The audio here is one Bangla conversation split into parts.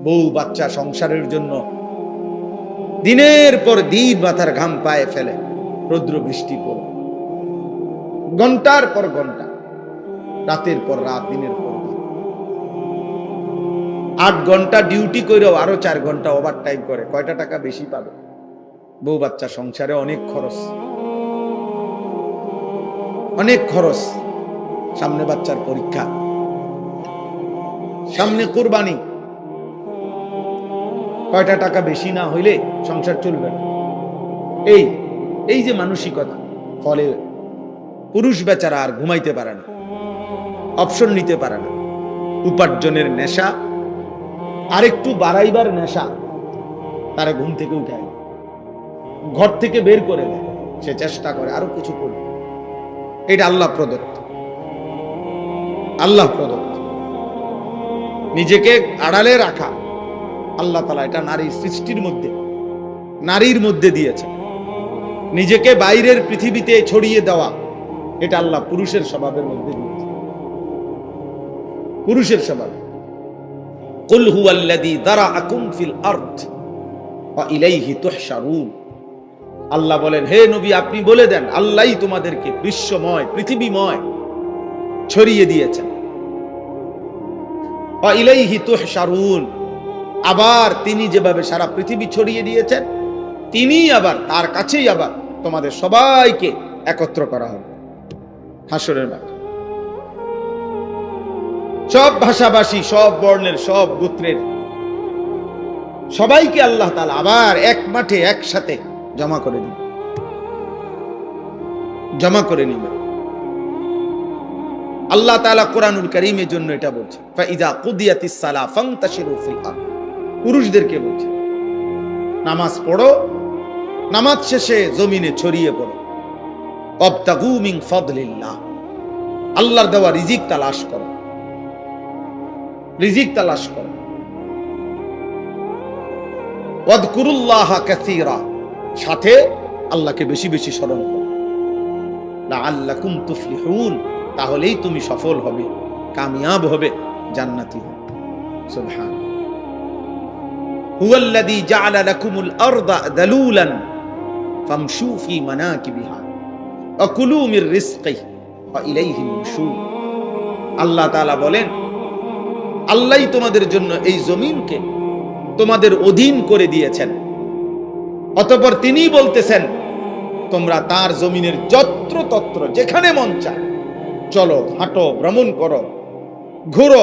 বউ বাচ্চা সংসারের জন্য দিনের পর দিন মাথার ঘাম পায়ে ফেলে, রৌদ্র বৃষ্টি পড়ে, ঘন্টার পর ঘন্টা, রাতের পর রাত, দিনের পর দিন, 8 ঘন্টা ডিউটি করেও আরো 4 ঘন্টা ওভার টাইম করে, কয়টা টাকা বেশি পাবে? বউ বাচ্চা সংসারে অনেক খরচ, অনেক খরচ। সামনে বাচ্চার পরীক্ষা, সামনে কুরবানি, কয়টা টাকা বেশি না হইলে সংসার চলবে না। এই যে মানসিকতা, ফলে পুরুষ বেচারা আর ঘুমাইতে পারে না, অপশন নিতে পারে না। উপার্জনের নেশা আর একটু বাড়াইবার নেশা তারা ঘুম থেকে উঠায়, ঘর থেকে বের করে দেয়। সে চেষ্টা করে আরো কিছু করবে। এটা আল্লাহ প্রদত্ত, আল্লাহ প্রদত্ত। নিজেকে আড়ালে রাখা আল্লাহ তাআলা এটা নারীর সৃষ্টির মধ্যে, নারীর মধ্যে দিয়েছে। নিজেকে বাইরের পৃথিবীতে ছড়িয়ে দেওয়া এটা আল্লাহ পুরুষের স্বভাবের মধ্যে দিয়েছে, পুরুষের স্বভাব। কুল হুয়াল্লাযী যারাআকুম ফিল আরদ ওয়া ইলাইহি তুহশারুন। আল্লাহ বলেন, হে নবী আপনি বলে দেন, আল্লাহই তোমাদেরকে বিশ্বময়, পৃথিবীময় ছড়িয়ে দিয়েছেন। ওয়া ইলাইহি তুহশারুন, আবার তিনি যেভাবে সারা পৃথিবী ছড়িয়ে দিয়েছেন, তিনি আবার তার কাছেই আবার তোমাদের সবাইকে একত্র করা হবে হাসরের মাঠে। সব ভাষাভাষী, সব বর্ণের, সব গোত্রের সবাইকে আল্লাহ তাআলা আবার এক মাঠে একসাথে জমা করে দিবেন, জমা করে নেবেন। আল্লাহ তাআলা কোরআনুল কারীমের জন্য এটা বলছে, ফাইযা কুদিয়াতিস সালাহ ফান্তাশিরু ফিল আরদ। পুরুষদেরকে বলছে, নামাজ পড়ো, নামাজ শেষে জমিনে ছড়িয়ে পড়ো। ওয়াবতাগু মিন ফাদলিল্লাহ, আল্লাহর দেওয়া রিজিক তালাশ করো, রিজিক তালাশ করো। ওয়াযকুরুল্লাহ কাসীরা, সাথে আল্লাহকে বেশি বেশি স্মরণ করো। লাআল্লাকুম তুফলিহুন, তাহলেই তুমি সফল হবে, কামিয়াব হবে, জান্নাতি হবে। সুবহানাল্লাহ। হুয়াল্লাযী জাআলা লাকুমুল আরদা যালুলান ফামশু ফি মানাকিবিহা ওয়া কুলু মির রিজকিহি ওয়া ইলাইহিন নুশুর। আল্লাহ তাআলা বলেন, আল্লাহই তোমাদের জন্য এই জমিনকে তোমাদের অধীন করে দিয়েছেন। অতঃপর তিনি বলতেছেন, তোমরা তার জমিনের যত্র তত্র যেখানে মন চায় চলো, হাঁটো, ভ্রমণ করো, ঘুরো,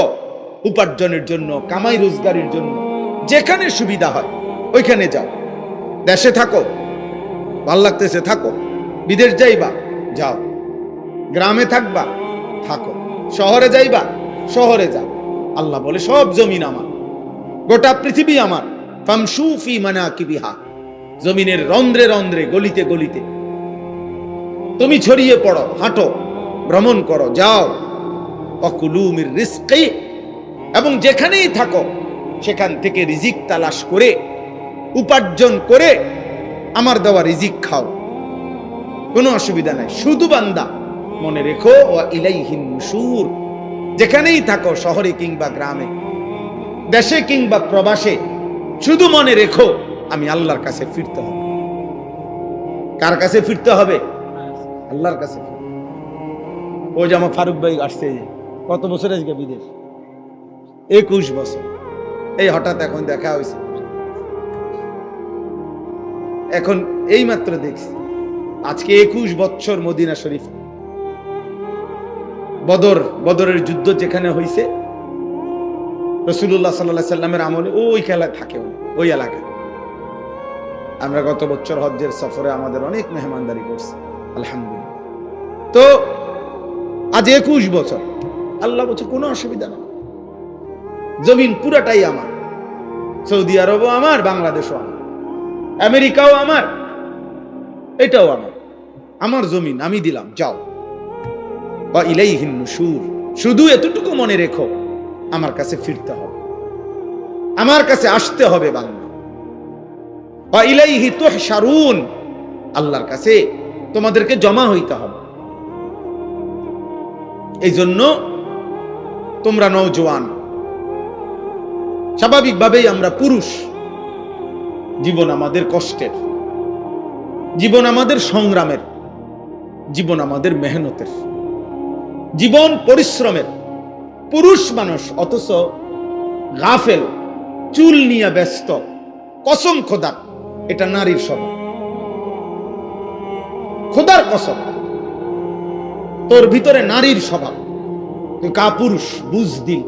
উপার্জনের জন্য, কামাই রোজগারের জন্য যেখানে সুবিধা হয় ওইখানে যাও। দেশে থাকো, ভাল লাগতেছে থাকো, বিদেশ যাইবা যাও, গ্রামে থাকবা থাকো, শহরে যাইবা শহরে যাও। আল্লাহ বলে, সব জমিন আমার, গোটা পৃথিবী আমার। ফামশু ফি মানাকিবিহা, জমিনের রন্ধ্রে রন্ধ্রে, গলিতে গলিতে তুমি ছড়িয়ে পড়ো, হাঁটো, ভ্রমণ করো, যাও। ওয়াকুলু মির রিজকি, এবং যেখানেই থাকো সেখান থেকে রিজিক তালাশ করে, উপার্জন করে আমার দেওয়া রিজিক খাও, কোনো অসুবিধা নাই। শুধু বান্দা মনে রেখো, ওয়া ইলাইহিন নুশুর, যেখানেই থাকো, শহরে কিংবা গ্রামে, দেশে কিংবা প্রবাসে, শুধু মনে রেখো আমি আল্লাহর কাছে ফিরতে হবে। কার কাছে ফিরতে হবে? আল্লাহর কাছে। ওই যে আমার ফারুক ভাই আসছে, কত বছর আজকে বিদেশ? 21 বছর। এই হঠাৎ এখন দেখা হয়েছে, এখন এই মাত্র দেখছি, আজকে 21 বছর মদিনা শরীফ। বদরের যুদ্ধ যেখানে হয়েছে, রাসূলুল্লাহ সাল্লাল্লাহু আলাইহি সাল্লামের আমলে ওই খেলা থাকে, ওই এলাকায়। আমরা গত বছর হজ্জের সফরে আমাদের অনেক মেহমানদারি করছি, আলহামদুলিল্লাহ। তো আজ 21 বছর, আল্লাহ বলছে কোনো অসুবিধা না, জমিন পুরাটাই আমার। সৌদি আরবও আমার, বাংলাদেশও আমার, আমেরিকাও আমার, এটাও আমার, আমার জমিন আমি দিলাম, যাও। ওয়া ইলাইহিন নুশুর, শুধু এতটুকু মনে রেখো আমার কাছে ফিরতে হবে, আমার কাছে আসতে হবে বান্দা। ওয়া ইলাইহি তুহশারুন, আল্লাহর কাছে তোমাদেরকে জমা হইতে হবে। এই জন্য তোমরা নওজোয়ান, স্বাভাবিকভাবেই আমরা পুরুষ, জীবন আমাদের কষ্টের, জীবন আমাদের সংগ্রামের, জীবন আমাদের মেহনতের, জীবন পরিশ্রমের। পুরুষ মানুষ অথচ গাফেল, চুল নিয়ে ব্যস্ত। কসম খোদার, এটা নারীর স্বভাব। খোদার কসম, তোর ভিতরে নারীর স্বভাব। তুই কাপুরুষ, বুঝদিল,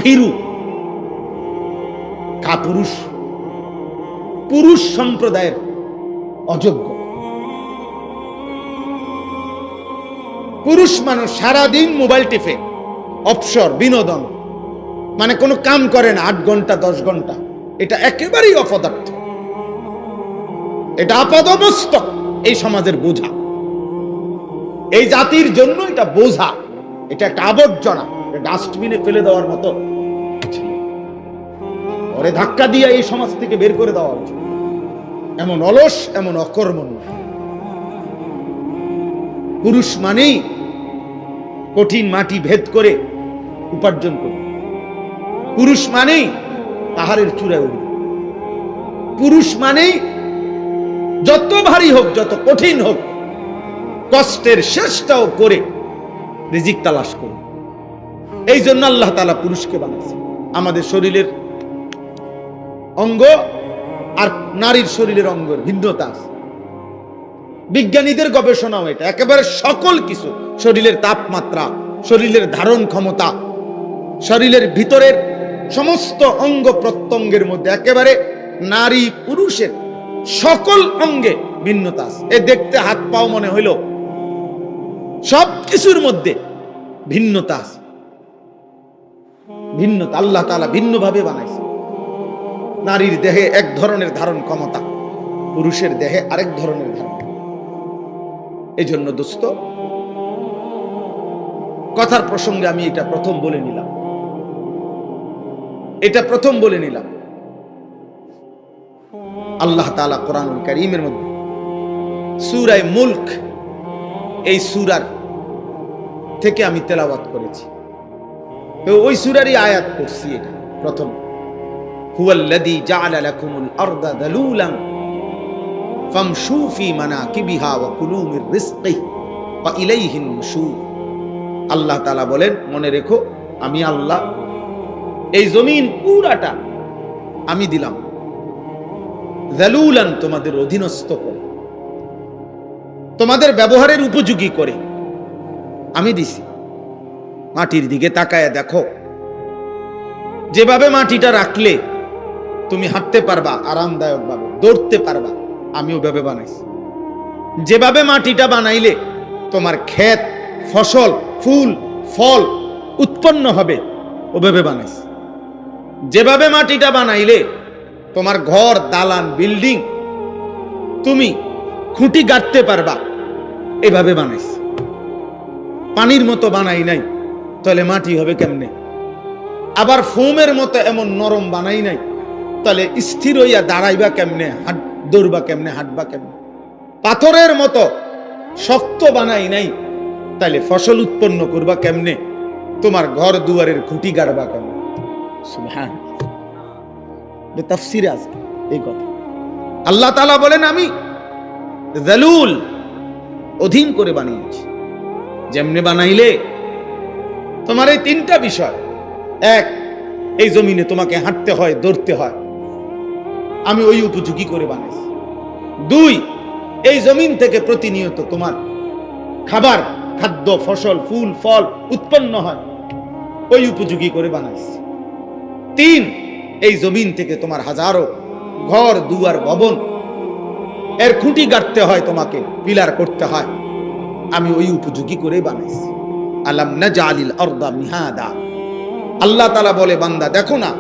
ভীরু, কাপুরুষ, পুরুষ সম্প্রদায়ের অযোগ্য। পুরুষ মানুষ সারাদিন মোবাইল টিপে, অবসর, বিনোদন, মানে কোনো কাম করে না 8 ঘন্টা 10 ঘন্টা। এটা একেবারেই অপদার্থ, এটা আপাদমস্তক এই সমাজের বোঝা, এই জাতির জন্য এটা বোঝা, এটা একটা আবর্জনা, ডাস্টবিনে ফেলে দেওয়ার মতো। ওরে ধাক্কা দিয়ে এই সমাজ থেকে বের করে দেওয়া উচিত। এমন অলস, এমন অকর্মণ্য। পুরুষ মানেই কঠিন মাটি ভেদ করে উপার্জন করবে। পুরুষ মানেই পাহাড়ের চূড়ায় উঠবে। পুরুষ মানেই যত ভারী হোক, যত কঠিন হোক, কষ্টের শেষটাও করে রিজিক তালাশ করবে। এই জন্য আল্লাহ তাআলা পুরুষকে বানাইছে। আমাদের শরীরের অঙ্গ আর নারীর শরীরের অঙ্গের ভিন্নতা আছে। বিজ্ঞানীদের গবেষণাও এটা। একেবারে সকল কিছু, শরীরের তাপমাত্রা, শরীরের ধারণ ক্ষমতা, শরীরের ভিতরের সমস্ত অঙ্গ প্রত্যঙ্গের মধ্যে একেবারে নারী পুরুষের সকল অঙ্গে ভিন্নতা আছে। এ দেখতে হাত পাও মনে হইল, সব কিছুর মধ্যে ভিন্নতা আছে। ভিন্নতা আল্লাহ তাআলা ভিন্নভাবে বানাইছে। নারীর দেহে এক ধরনের ধারণ ক্ষমতা, পুরুষের দেহে আরেক ধরনের ধারণ। এই জন্য দোস্ত, কথার প্রসঙ্গে আমি এটা প্রথম বলে নিলাম, আল্লাহ তাআলা কোরআনুল কারীমের মধ্যে সূরা মুলক, এই সূরার থেকে আমি তেলাওয়াত করেছি। তো ওই সূরারই আয়াত পড়ছি। এটা প্রথম, হুয়াল্লাযী জাআলা লাকুমুল আরদা যালুলান ফামশু ফি মানাকিবিহা ওয়া কুলু মির রিজকিহি ওয়া ইলাইহিন নুশুর। আল্লাহ তাআলা বলেন, মনে রেখো, আমি আল্লাহ এই জমিন পুরাটা আমি দিলাম যালুলান, তোমাদের অধীনস্থ করে, তোমাদের ব্যবহারের উপযোগী করে আমি দিছি। মাটির দিকে তাকায় দেখো, যেভাবে মাটিটা রাখলে তুমি হাঁটতে পারবা আরামদায়ক ভাবে, দৌড়তে পারবা, আমি ওভাবে বানাইছি। যেভাবে মাটিটা বানাইলে তোমার ক্ষেত, ফসল, ফুল, ফল উৎপন্ন হবে, ওভাবে বানাইছি। যেভাবে মাটিটা বানাইলে তোমার ঘর, দালান, বিল্ডিং তুমি খুঁটি গাঁথতে পারবা, এভাবে বানাইছি। পানির মতো বানাই নাই, তাহলে মাটি হবে কেমনে? আবার ফোমের মতো এমন নরম বানাই নাই, তাহলে স্থির হইয়া দাঁড়াইবা কেমনে, দৌড়বা কেমনে, হাঁটবা কেমনে? পাথরের মতো শক্ত বানাই নাই, তাহলে ফসল উৎপন্ন করবা কেমনে? তোমার ঘর দুয়ারের খুঁটি গাড়বা কেমনে? সুবহানাল্লাহ, তাফসীরে আছে এই কথা। আল্লাহ তাআলা বলেন, আমি যালুল, অধীন করে বানিয়েছি। যেমনে বানাইলে তোমার এই 3টা বিষয়, এক, এই জমিনে তোমাকে হাঁটতে হয়, দৌড়তে হয়, আমি ওই উপযোগী করে বানাইছি। 2, এই জমিন থেকে প্রতিনিয়ত তোমার খাবার, খাদ্য, ফসল, ফুল, ফল উৎপন্ন হয়, ওই উপযোগী করে বানাইছি। 3, এই জমিন থেকে তোমার হাজারো ঘর, দুয়ার, ভবন, এর খুঁটি গাঁথতে হয়, তোমাকে পিলার করতে হয়, আমি ওই উপযোগী করে বানাইছি। আলাম নাজআলিল আরদা মিহাদা। আল্লাহ তাআলা বলে, বান্দা দেখো না,